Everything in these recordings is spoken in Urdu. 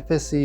FSC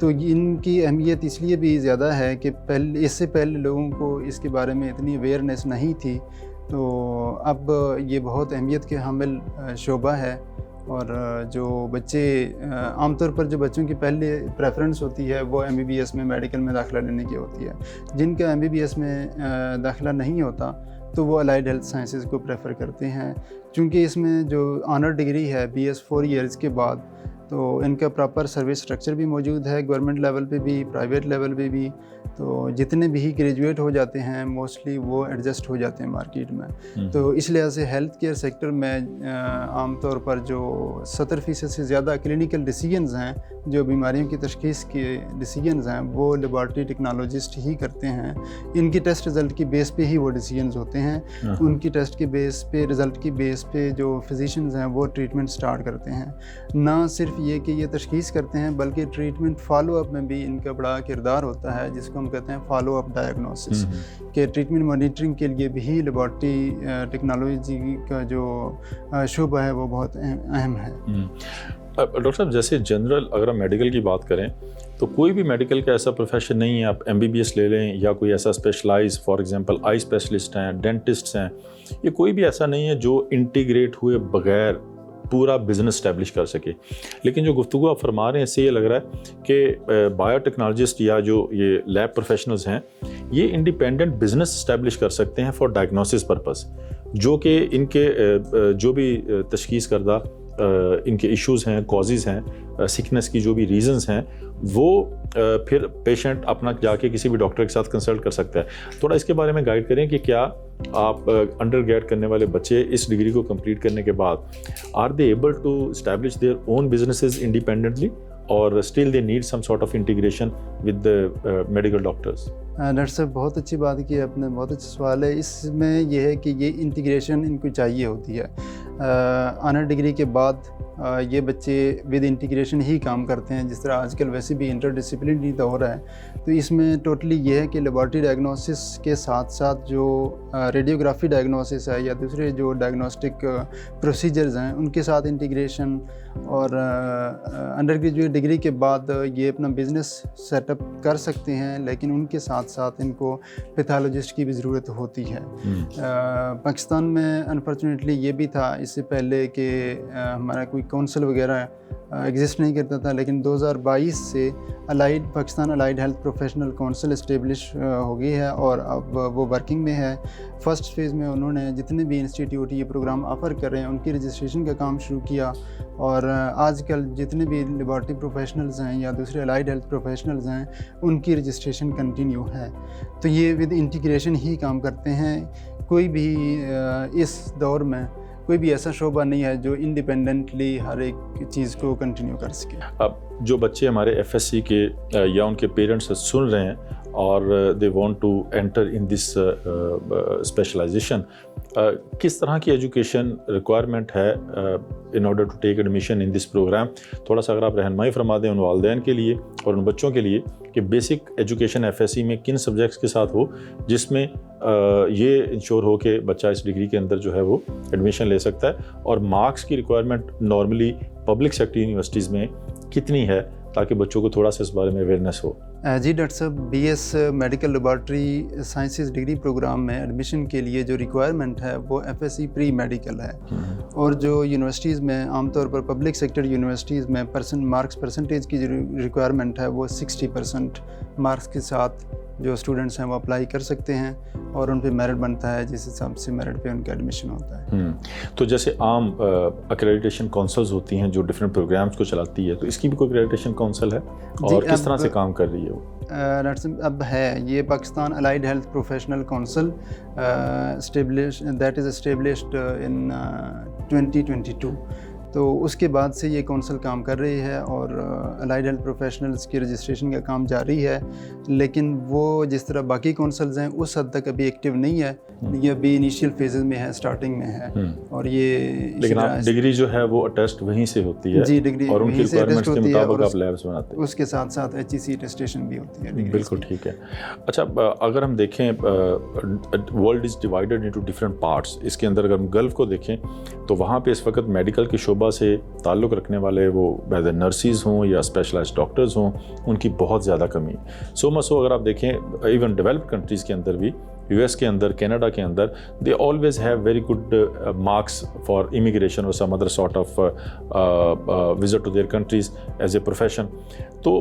تو ان کی اہمیت اس لیے بھی زیادہ ہے کہ اس سے پہلے لوگوں کو اس کے بارے میں اتنی اویئرنیس نہیں تھی، تو اب یہ بہت اہمیت کے حامل شعبہ ہے. اور جو بچے عام طور پر جو بچوں کی پہلے پریفرنس ہوتی ہے وہ MBBS میں میڈیکل میں داخلہ لینے کی ہوتی ہے. جن کا MBBS میں داخلہ نہیں ہوتا تو وہ الائیڈ ہیلتھ سائنسز کو پریفر کرتے ہیں، چونکہ اس میں جو آنر ڈگری ہے BS 4 ایئرز کے بعد، تو ان کا پراپر سروس اسٹرکچر بھی موجود ہے گورنمنٹ لیول پہ بھی، پرائیویٹ لیول پہ بھی. تو جتنے بھی گریجویٹ ہو جاتے ہیں موسٹلی وہ ایڈجسٹ ہو جاتے ہیں مارکیٹ میں. تو اس لحاظ سے ہیلتھ کیئر سیکٹر میں عام طور پر جو 70% سے زیادہ کلینکل ڈیسیجنز ہیں، جو بیماریوں کی تشخیص کے ڈیسیجنز ہیں، وہ لیبارٹری ٹیکنالوجسٹ ہی کرتے ہیں. ان کی ٹیسٹ رزلٹ کی بیس پہ ہی وہ ڈیسیجنز ہوتے ہیں. ان کی ٹیسٹ کی بیس پہ، رزلٹ کی بیس پہ جو فزیشنز ہیں وہ ٹریٹمنٹ سٹارٹ کرتے ہیں. نہ صرف یہ کہ یہ تشخیص کرتے ہیں بلکہ ٹریٹمنٹ فالو اپ میں بھی ان کا بڑا کردار ہوتا ہے، جس کو ہم کہتے ہیں فالو اپ ڈائگنوسس، کہ ٹریٹمنٹ مانیٹرنگ کے لیے بھی لیبارٹری ٹیکنالوجی کا جو شعبہ ہے وہ بہت اہم ہے. ڈاکٹر صاحب، جیسے جنرل اگر ہم میڈیکل کی بات کریں تو کوئی بھی میڈیکل کا ایسا پروفیشن نہیں ہے، آپ MBBS لے لیں یا کوئی ایسا specialize, for example eye specialist ہیں، ڈینٹسٹس ہیں، یہ کوئی بھی ایسا نہیں ہے جو انٹیگریٹ ہوئے بغیر پورا بزنس اسٹیبلش کر سکے. لیکن جو گفتگو آپ فرما رہے ہیں اس سے یہ لگ رہا ہے کہ بایو ٹیکنالوجسٹ یا جو یہ لیب پروفیشنلز ہیں یہ انڈیپینڈنٹ بزنس اسٹیبلش کر سکتے ہیں فار ڈائگنوسس پرپز، جو کہ ان کے جو بھی تشخیص کردہ ان کے ایشوز ہیں، کازز ہیں، سکنس کی جو بھی ریزنز ہیں، وہ پھر پیشنٹ اپنا جا کے کسی بھی ڈاکٹر کے ساتھ کنسلٹ کر سکتا ہے. تھوڑا اس کے بارے میں گائیڈ کریں کہ کیا آپ انڈر گریڈ کرنے والے بچے اس ڈگری کو کمپلیٹ کرنے کے بعد are they able to establish their own businesses independently اور still they need some sort of integration with medical doctors? Doctor صاحب بہت اچھی بات کی آپ نے، بہت اچھا سوال ہے. اس میں یہ ہے کہ یہ انٹیگریشن ان کو چاہیے ہوتی ہے. آنر ڈگری کے بعد یہ بچے ود انٹیگریشن ہی کام کرتے ہیں، جس طرح آج کل ویسے بھی انٹر ڈسپلنری دور ہے. تو اس میں ٹوٹلی یہ ہے کہ لیبارٹری ڈائگنوسس کے ساتھ ساتھ جو ریڈیوگرافی ڈائگنوسس ہے یا دوسرے جو ڈائگنوسٹک پروسیجرز ہیں ان کے ساتھ انٹیگریشن، اور انڈر گریجویٹ ڈگری کے بعد یہ اپنا بزنس سیٹ اپ کر سکتے ہیں، لیکن ان کے ساتھ ساتھ ان کو پیتھالوجسٹ کی بھی ضرورت ہوتی ہے. پاکستان میں انفارچونیٹلی یہ بھی تھا اس سے پہلے کہ ہمارا کوئی کونسل وغیرہ ایگزسٹ نہیں کرتا تھا، لیکن 2022 سے Pakistan allied health professional council establish ہو گئی ہے اور اب وہ ورکنگ میں ہے. فرسٹ فیز میں انہوں نے جتنے بھی انسٹیٹیوٹ یہ پروگرام آفر کر رہے ہیں ان کی رجسٹریشن کا کام شروع کیا، اور آج کل جتنے بھی لیبارٹری پروفیشنلز ہیں یا دوسرے الائیڈ ہیلتھ پروفیشنلز ہیں ان کی رجسٹریشن کنٹینیو ہے. تو یہ ود انٹیگریشن ہی کام کرتے ہیں. کوئی بھی اس دور میں کوئی بھی ایسا شعبہ نہیں ہے جو انڈیپینڈنٹلی ہر ایک چیز کو کنٹینیو کر سکے. اب جو بچے ہمارے FSC کے یا ان کے پیرنٹس سن رہے ہیں اور they want to enter in this specialization, کس طرح کی ایجوکیشن ریکوائرمنٹ ہے in order to take admission in this program? تھوڑا سا اگر آپ رہنمائی فرما دیں ان والدین کے لیے اور ان بچوں کے لیے کہ بیسک ایجوکیشن FSC میں کن سبجیکٹس کے ساتھ ہو جس میں یہ انشور ہو کہ بچہ اس ڈگری کے اندر جو ہے وہ ایڈمیشن لے سکتا ہے، اور مارکس کی requirement normally public sector universities میں کتنی ہے تاکہ بچوں کو تھوڑا سا اس بارے میں اویئرنیس ہو؟ جی ڈاکٹر صاحب، BS medical laboratory sciences degree program میں ایڈمیشن کے لیے جو ریکوائرمنٹ ہے وہ FSC پری میڈیکل ہے، اور جو یونیورسٹیز میں عام طور پر پبلک سیکٹر یونیورسٹیز میں مارکس پرسنٹیج کی جو ریکوائرمنٹ ہے وہ 60% مارکس کے ساتھ جو اسٹوڈنٹس ہیں وہ اپلائی کر سکتے ہیں، اور ان پہ میرٹ بنتا ہے جس حساب سے میرٹ پہ ان کا ایڈمیشن ہوتا ہے. تو جیسے عام اکریڈیٹیشن کونسلز ہوتی ہیں جو ڈفرینٹ پروگرامز کو چلاتی ہے، تو اس کی بھی کوئی اکریڈیٹیشن کونسل ہے اور کس طرح سے کام کر رہی ہے وہ؟ ڈاکٹر صاحب اب ہے یہ Pakistan allied health professional council that is established in 2022. تو اس کے بعد سے یہ کونسل کام کر رہی ہے اور الائیڈ ہیلتھ پروفیشنلز کی رجسٹریشن کا کام جاری ہے، لیکن وہ جس طرح باقی کونسلز ہیں اس حد تک ابھی ایکٹیو نہیں ہے. یہ ابھی انیشیل فیزز میں ہے، سٹارٹنگ میں ہے. اور یہ لیکن ڈگری جو ہے وہ اٹیسٹ وہیں سے ہوتی ہے؟ جی، ڈگری اور ان کی ریکوائرمنٹس کے مطابق آپ لیبس بناتے ہیں؟ اس کے ساتھ ساتھ HEC ٹیسٹیشن بھی ہوتی ہے. بالکل ٹھیک ہے. اچھا، اگر ہم دیکھیں world is divided into different parts, اس کے اندر اگر ہم گلف کو دیکھیں تو وہاں پہ اس وقت میڈیکل کے شعبہ طلبہ سے تعلق رکھنے والے وہ ویدر نرسز ہوں یا اسپیشلائزڈ ڈاکٹرز ہوں ان کی بہت زیادہ کمی ہے. سو مچ سو اگر آپ دیکھیں ایون ڈیولپڈ کنٹریز کے اندر بھی, یو ایس کے اندر, کینیڈا کے اندر, they always have very good marks for immigration اور some other sort of visit to their countries as a profession. تو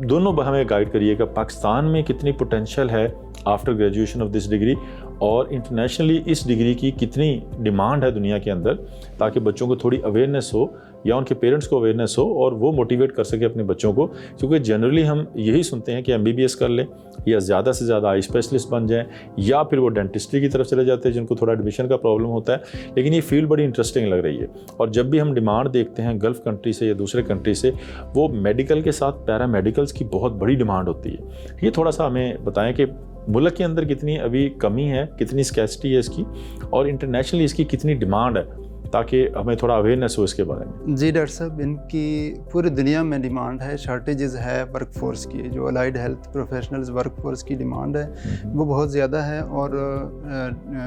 دونوں ہمیں گائیڈ کریے گا پاکستان میں کتنی پوٹینشیل ہے after graduation of this degree, اور انٹرنیشنلی اس ڈگری کی کتنی ڈیمانڈ ہے دنیا کے اندر, تاکہ بچوں کو تھوڑی اویئرنیس ہو یا ان کے پیرنٹس کو اویئرنیس ہو اور وہ موٹیویٹ کر سکے اپنے بچوں کو. کیونکہ جنرلی ہم یہی سنتے ہیں کہ MBBS کر لیں یا زیادہ سے زیادہ آئی اسپیشلسٹ بن جائیں, یا پھر وہ ڈینٹسٹری کی طرف چلے جاتے ہیں جن کو تھوڑا ایڈمیشن کا پرابلم ہوتا ہے. لیکن یہ فیلڈ بڑی انٹرسٹنگ لگ رہی ہے, اور جب بھی ہم ڈیمانڈ دیکھتے ہیں گلف کنٹری سے یا دوسرے کنٹری سے, وہ میڈیکل کے ساتھ پیرا میڈیکلس کی بہت بڑی ڈیمانڈ ہوتی ہے. یہ تھوڑا سا ہمیں بتائیں کہ ملک کے اندر کتنی ابھی کمی ہے, کتنی اسکیسٹی ہے اس کی, اور انٹرنیشنلی اس کی کتنی ڈیمانڈ ہے, تاکہ ہمیں تھوڑا اویئرنیس ہو اس کے بارے میں. جی ڈاکٹر صاحب, ان کی پوری دنیا میں ڈیمانڈ ہے, شارٹیجز ہے ورک فورس کی, جو allied health professionals work force کی ڈیمانڈ ہے وہ بہت زیادہ ہے, اور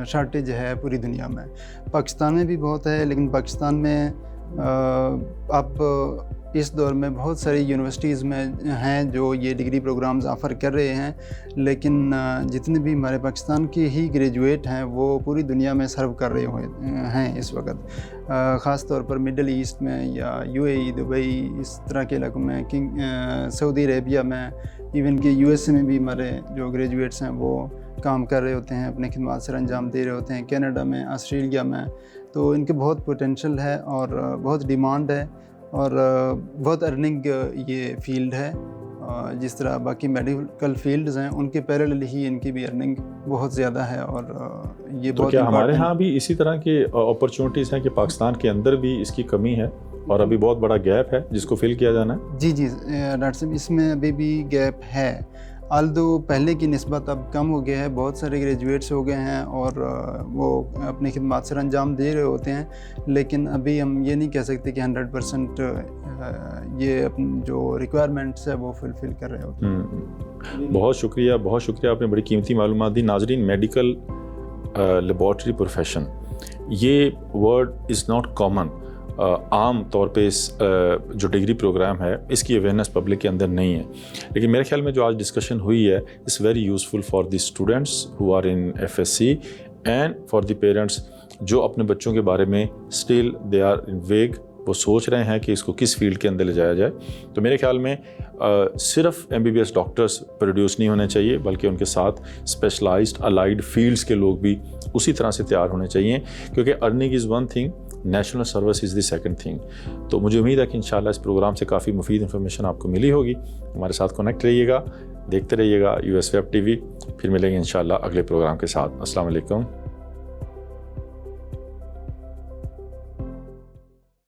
شارٹیج ہے پوری دنیا میں. پاکستان میں بھی بہت ہے, لیکن پاکستان میں اب اس دور میں بہت ساری یونیورسٹیز میں ہیں جو یہ ڈگری پروگرامز آفر کر رہے ہیں, لیکن جتنے بھی ہمارے پاکستان کے ہی گریجویٹ ہیں وہ پوری دنیا میں سرو کر رہے ہوئے ہیں اس وقت, خاص طور پر مڈل ایسٹ میں یا UAE, دبئی, اس طرح کے علاقوں میں, سعودی عربیہ میں, ایون کہ USA میں بھی ہمارے جو گریجویٹس ہیں وہ کام کر رہے ہوتے ہیں, اپنے خدمات سر انجام دے رہے ہوتے ہیں, کینیڈا میں, آسٹریلیا میں. تو ان کے بہت پوٹینشیل ہے اور بہت ڈیمانڈ ہے, اور بہت ارننگ یہ فیلڈ ہے. جس طرح باقی میڈیکل فیلڈز ہیں ان کے پیرلل ہی ان کی بھی ارننگ بہت زیادہ ہے, اور یہ بہت. کیا ہمارے ہاں بھی اسی طرح کے اپرچونٹیز ہیں کہ پاکستان کے اندر بھی اس کی کمی ہے اور ابھی بہت بڑا گیپ ہے جس کو فل کیا جانا ہے؟ جی ڈاکٹر صاحب, اس میں ابھی بھی گیپ ہے, آلدو پہلے کی نسبت اب کم ہو گیا ہے. بہت سارے گریجویٹس ہو گئے ہیں اور وہ اپنی خدمات سر انجام دے رہے ہوتے ہیں, لیکن ابھی ہم یہ نہیں کہہ سکتے کہ 100% یہ جو ریکوائرمنٹس ہے وہ فلفل کر رہے ہوتے ہیں. بہت شکریہ, بہت شکریہ, آپ نے بڑی قیمتی معلومات دی. ناظرین, میڈیکل لیبارٹری پروفیشن یہ ورڈ از ناٹ کامن. عام طور پہ اس جو ڈگری پروگرام ہے اس کی اویئرنیس پبلک کے اندر نہیں ہے, لیکن میرے خیال میں جو آج ڈسکشن ہوئی ہے اس very useful for the students who are in FSC and for the parents جو اپنے بچوں کے بارے میں اسٹل دے آر ان ویگ, وہ سوچ رہے ہیں کہ اس کو کس فیلڈ کے اندر لے جایا جائے. تو میرے خیال میں صرف MBBS ڈاکٹرز پروڈیوس نہیں ہونے چاہیے, بلکہ ان کے ساتھ اسپیشلائزڈ الائیڈ فیلڈس کے لوگ بھی اسی طرح سے تیار ہونے چاہیے, کیونکہ earning is one thing, national service is the second thing. تو مجھے امید ہے کہ انشاءاللہ اس پروگرام سے کافی مفید انفارمیشن آپ کو ملی ہوگی. ہمارے ساتھ کنیکٹ رہیے گا, دیکھتے رہیے گا US Web TV. پھر ملیں گے انشاءاللہ اگلے پروگرام کے ساتھ. السلام علیکم.